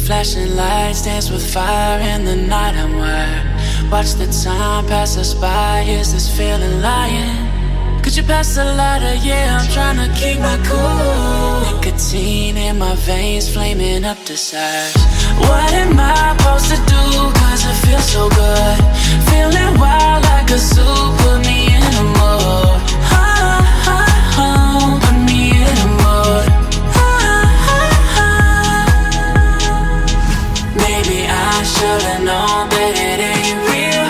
Flashing lights dance with fire in the night. I'm wired. Watch the time pass us by. Is this feeling lying? Could you pass the lighter? Yeah, I'm trying to keep my cool. Nicotine in my veins, flaming up desires. What am I supposed to do? Cause it feels so good. Feeling wild like a zoo. Put me in a mood. Put me in a mood. Maybe I should've known that it ain't real.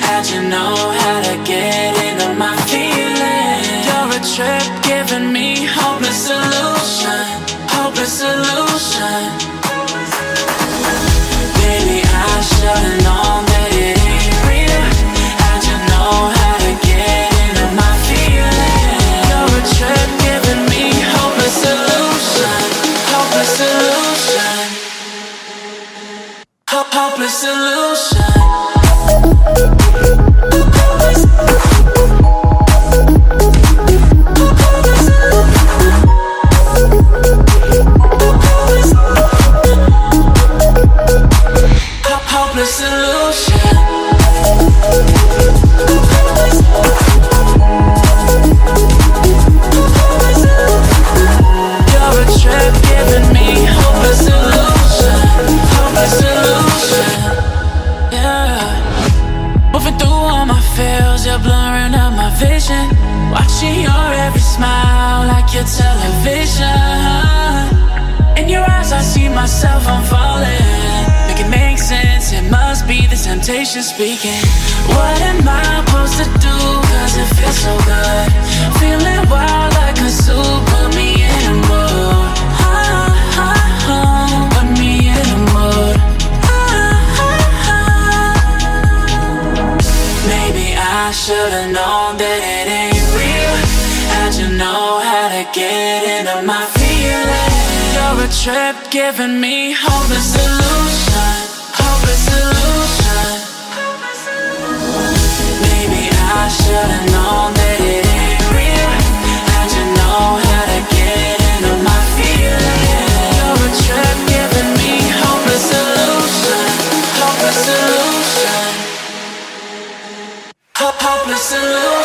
How'd you know how to get into my feelings? You're a trip giving me hopeless solution. Hopeless solution. Maybe I should've known that it ain't real. How'd you know how to get into my feelings? You're a trip giving me hopeless solution. Hopeless solution. Hopeless solution. Hopeless solution. You're a trip giving me hopeless solution. Hopeless solution. Yeah. Moving through all my feels, you're blurring out my vision. Watching your every smile like your television. In your eyes I see myself, I'm falling. Make it make sense, it must be the temptation speaking. What am I supposed to do? Cause it feels so good. Feeling wild like a zoo. Put me in a mood. Put me in a mood. Maybe I should've known that it ain't real. How'd you know how to get into my feelings? You're a trip giving me hopeless solution. Hopeless solution. Maybe I should've known that it ain't real. How'd you know how to get into my feelings? You're a trip giving me hopeless solution. Hopeless solution. Hopeless solution.